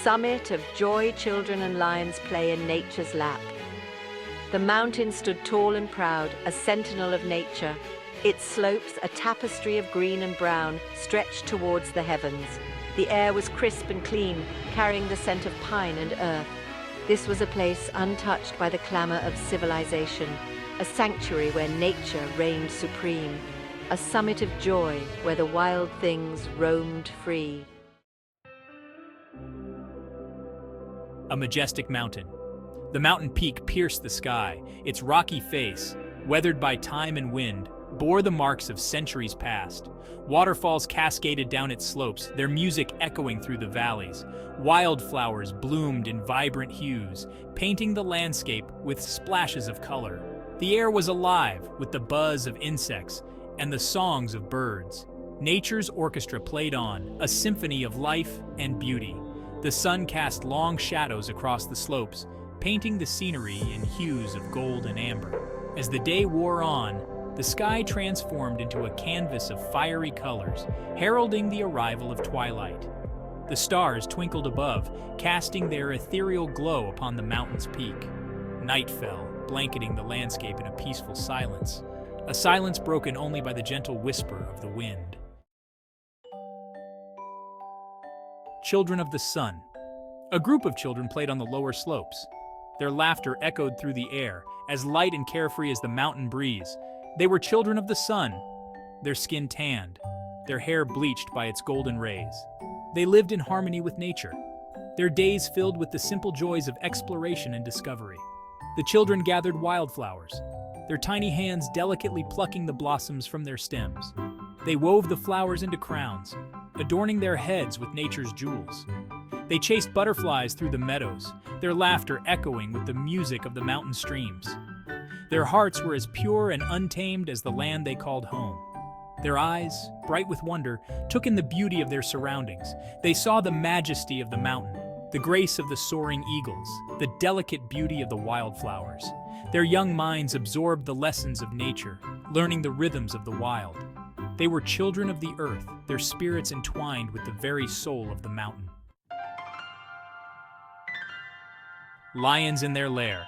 summit of joy children and lions play in nature's lap. The mountain stood tall and proud, a sentinel of nature. Its slopes, a tapestry of green and brown, stretched towards the heavens. The air was crisp and clean, carrying the scent of pine and earth. This was a place untouched by the clamor of civilization, a sanctuary where nature reigned supreme, a summit of joy where the wild things roamed free. A majestic mountain. The mountain peak pierced the sky. Its rocky face, weathered by time and wind, bore the marks of centuries past. Waterfalls cascaded down its slopes, their music echoing through the valleys. Wildflowers bloomed in vibrant hues, painting the landscape with splashes of color. The air was alive with the buzz of insects and the songs of birds. Nature's orchestra played on, a symphony of life and beauty. The sun cast long shadows across the slopes, painting the scenery in hues of gold and amber. As the day wore on, the sky transformed into a canvas of fiery colors, heralding the arrival of twilight. The stars twinkled above, casting their ethereal glow upon the mountain's peak. Night fell, blanketing the landscape in a peaceful silence, a silence broken only by the gentle whisper of the wind. Children of the Sun. A group of children played on the lower slopes. Their laughter echoed through the air, as light and carefree as the mountain breeze. They were children of the sun, their skin tanned, their hair bleached by its golden rays. They lived in harmony with nature, their days filled with the simple joys of exploration and discovery. The children gathered wildflowers, their tiny hands delicately plucking the blossoms from their stems. They wove the flowers into crowns, adorning their heads with nature's jewels. They chased butterflies through the meadows, their laughter echoing with the music of the mountain streams. Their hearts were as pure and untamed as the land they called home. Their eyes, bright with wonder, took in the beauty of their surroundings. They saw the majesty of the mountain, the grace of the soaring eagles, the delicate beauty of the wildflowers. Their young minds absorbed the lessons of nature, learning the rhythms of the wild. They were children of the earth, their spirits entwined with the very soul of the mountain. Lions in their lair.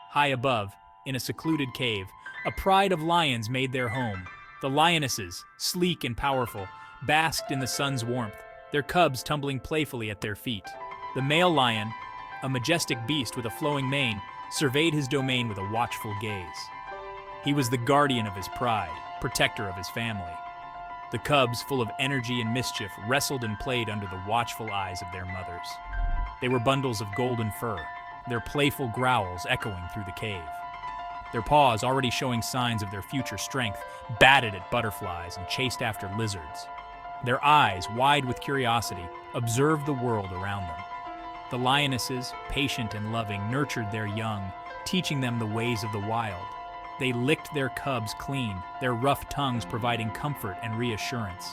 High above, in a secluded cave, a pride of lions made their home. The lionesses, sleek and powerful, basked in the sun's warmth, their cubs tumbling playfully at their feet. The male lion, a majestic beast with a flowing mane, surveyed his domain with a watchful gaze. He was the guardian of his pride, protector of his family. The cubs, full of energy and mischief, wrestled and played under the watchful eyes of their mothers. They were bundles of golden fur, their playful growls echoing through the cave. Their paws, already showing signs of their future strength, batted at butterflies and chased after lizards. Their eyes, wide with curiosity, observed the world around them. The lionesses, patient and loving, nurtured their young, teaching them the ways of the wild. They licked their cubs clean, their rough tongues providing comfort and reassurance.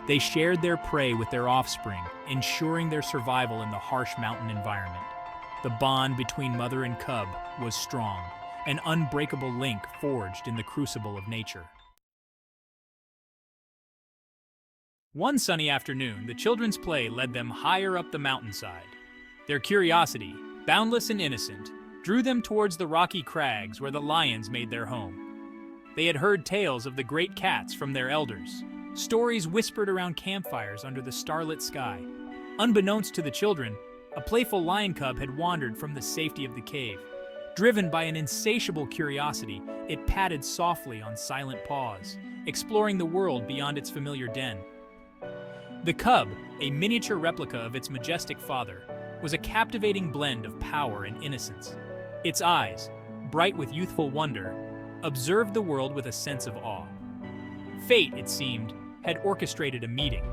They shared their prey with their offspring, ensuring their survival in the harsh mountain environment. The bond between mother and cub was strong, an unbreakable link forged in the crucible of nature. One sunny afternoon, the children's play led them higher up the mountainside. Their curiosity, boundless and innocent, drew them towards the rocky crags where the lions made their home. They had heard tales of the great cats from their elders, stories whispered around campfires under the starlit sky. Unbeknownst to the children, a playful lion cub had wandered from the safety of the cave. Driven by an insatiable curiosity, it padded softly on silent paws, exploring the world beyond its familiar den. The cub, a miniature replica of its majestic father, was a captivating blend of power and innocence. Its eyes, bright with youthful wonder, observed the world with a sense of awe. Fate, it seemed, had orchestrated a meeting.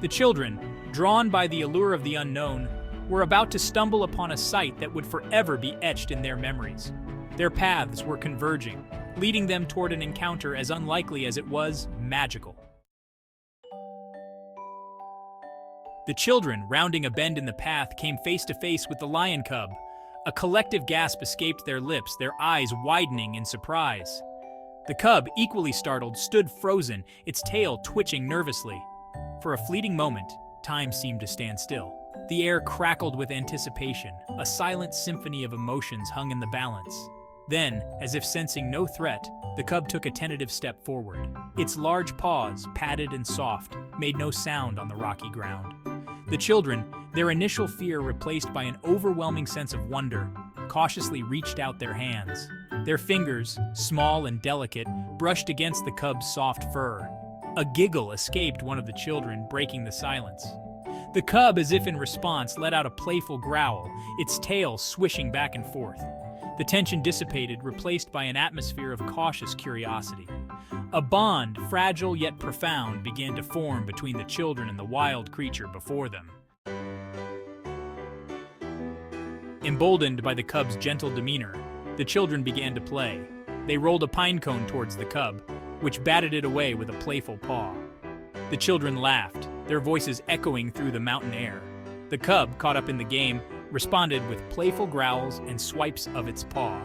The children, drawn by the allure of the unknown, were about to stumble upon a sight that would forever be etched in their memories. Their paths were converging, leading them toward an encounter as unlikely as it was magical. The children, rounding a bend in the path, came face to face with the lion cub. A collective gasp escaped their lips, their eyes widening in surprise. The cub, equally startled, stood frozen, its tail twitching nervously. For a fleeting moment, time seemed to stand still. The air crackled with anticipation, a silent symphony of emotions hung in the balance. Then, as if sensing no threat, the cub took a tentative step forward. Its large paws, padded and soft, made no sound on the rocky ground. The children, their initial fear replaced by an overwhelming sense of wonder, cautiously reached out their hands. Their fingers, small and delicate, brushed against the cub's soft fur. A giggle escaped one of the children, breaking the silence. The cub, as if in response, let out a playful growl, its tail swishing back and forth. The tension dissipated, replaced by an atmosphere of cautious curiosity. A bond, fragile yet profound, began to form between the children and the wild creature before them. Emboldened by the cub's gentle demeanor, the children began to play. They rolled a pine cone towards the cub, which batted it away with a playful paw. The children laughed, their voices echoing through the mountain air. The cub, caught up in the game, responded with playful growls and swipes of its paw.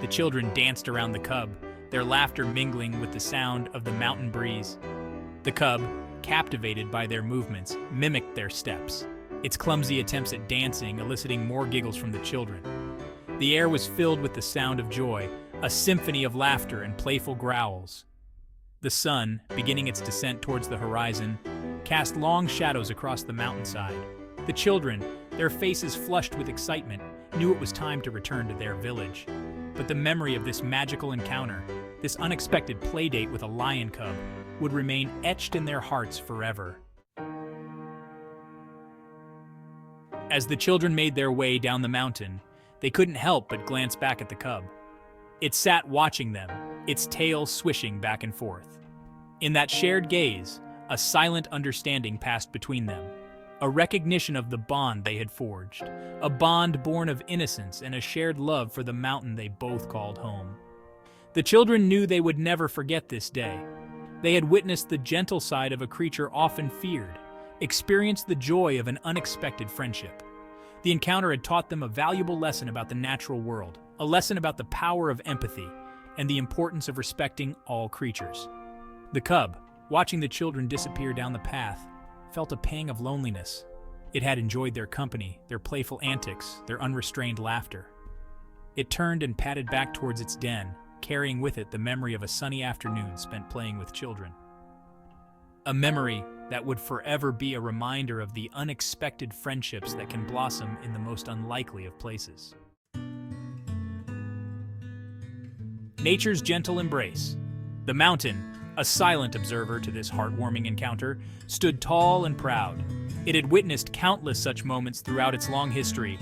The children danced around the cub, their laughter mingling with the sound of the mountain breeze. The cub, captivated by their movements, mimicked their steps, its clumsy attempts at dancing eliciting more giggles from the children. The air was filled with the sound of joy, a symphony of laughter and playful growls. The sun, beginning its descent towards the horizon, cast long shadows across the mountainside. The children, their faces flushed with excitement, knew it was time to return to their village. But the memory of this magical encounter, this unexpected playdate with a lion cub, would remain etched in their hearts forever. As the children made their way down the mountain, they couldn't help but glance back at the cub. It sat watching them, its tail swishing back and forth. In that shared gaze, a silent understanding passed between them, a recognition of the bond they had forged, a bond born of innocence and a shared love for the mountain they both called home. The children knew they would never forget this day. They had witnessed the gentle side of a creature often feared, experienced the joy of an unexpected friendship. The encounter had taught them a valuable lesson about the natural world, a lesson about the power of empathy and the importance of respecting all creatures. The cub, watching the children disappear down the path, felt a pang of loneliness. It had enjoyed their company, their playful antics, their unrestrained laughter. It turned and padded back towards its den, carrying with it the memory of a sunny afternoon spent playing with children. A memory that would forever be a reminder of the unexpected friendships that can blossom in the most unlikely of places. Nature's gentle embrace. The mountain, a silent observer to this heartwarming encounter, stood tall and proud. It had witnessed countless such moments throughout its long history,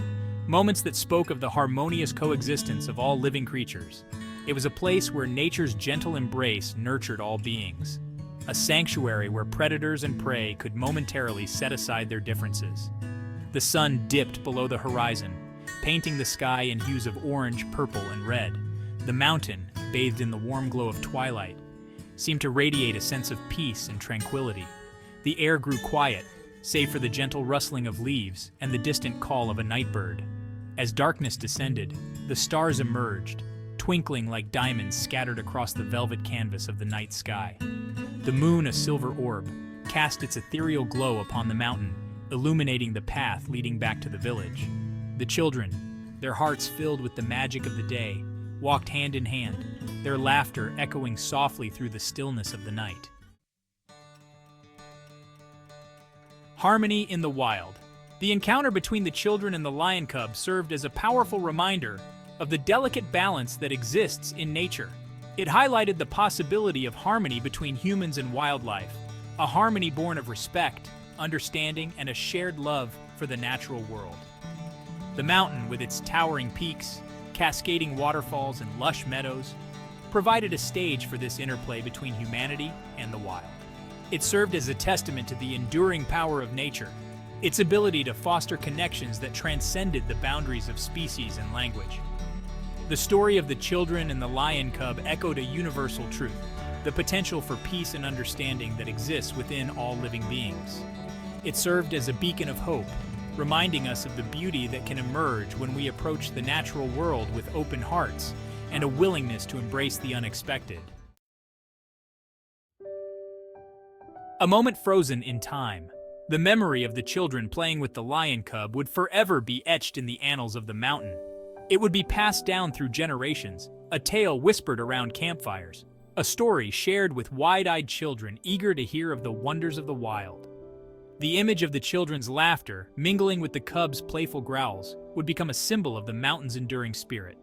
moments that spoke of the harmonious coexistence of all living creatures. It was a place where nature's gentle embrace nurtured all beings, a sanctuary where predators and prey could momentarily set aside their differences. The sun dipped below the horizon, painting the sky in hues of orange, purple, and red. The mountain, bathed in the warm glow of twilight, seemed to radiate a sense of peace and tranquility. The air grew quiet, save for the gentle rustling of leaves and the distant call of a night bird. As darkness descended, the stars emerged, twinkling like diamonds scattered across the velvet canvas of the night sky. The moon, a silver orb, cast its ethereal glow upon the mountain, illuminating the path leading back to the village. The children, their hearts filled with the magic of the day, walked hand in hand, their laughter echoing softly through the stillness of the night. Harmony in the wild. The encounter between the children and the lion cub served as a powerful reminder of the delicate balance that exists in nature. It highlighted the possibility of harmony between humans and wildlife, a harmony born of respect, understanding, and a shared love for the natural world. The mountain, with its towering peaks, cascading waterfalls, and lush meadows, provided a stage for this interplay between humanity and the wild. It served as a testament to the enduring power of nature, its ability to foster connections that transcended the boundaries of species and language. The story of the children and the lion cub echoed a universal truth, the potential for peace and understanding that exists within all living beings. It served as a beacon of hope, reminding us of the beauty that can emerge when we approach the natural world with open hearts and a willingness to embrace the unexpected. A moment frozen in time. The memory of the children playing with the lion cub would forever be etched in the annals of the mountain. It would be passed down through generations, a tale whispered around campfires, a story shared with wide-eyed children eager to hear of the wonders of the wild. The image of the children's laughter, mingling with the cub's playful growls, would become a symbol of the mountain's enduring spirit.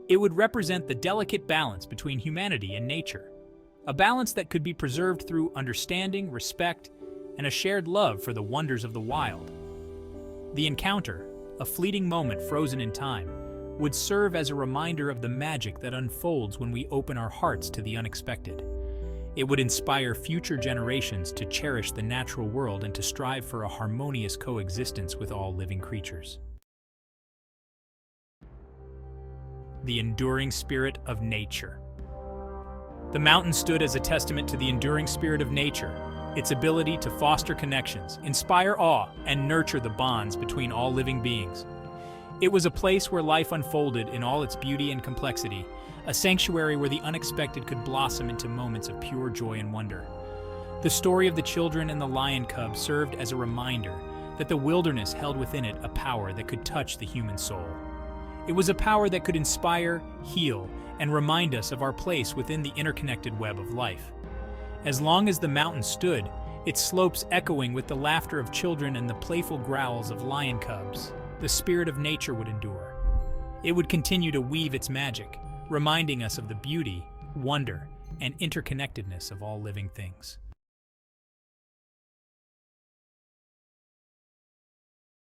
It would represent the delicate balance between humanity and nature, a balance that could be preserved through understanding, respect, and a shared love for the wonders of the wild. The encounter, a fleeting moment frozen in time, would serve as a reminder of the magic that unfolds when we open our hearts to the unexpected. It would inspire future generations to cherish the natural world and to strive for a harmonious coexistence with all living creatures. The enduring spirit of nature. The mountain stood as a testament to the enduring spirit of nature, its ability to foster connections, inspire awe, and nurture the bonds between all living beings. It was a place where life unfolded in all its beauty and complexity, a sanctuary where the unexpected could blossom into moments of pure joy and wonder. The story of the children and the lion cub served as a reminder that the wilderness held within it a power that could touch the human soul. It was a power that could inspire, heal, and remind us of our place within the interconnected web of life. As long as the mountain stood, its slopes echoing with the laughter of children and the playful growls of lion cubs, the spirit of nature would endure. It would continue to weave its magic, reminding us of the beauty, wonder, and interconnectedness of all living things.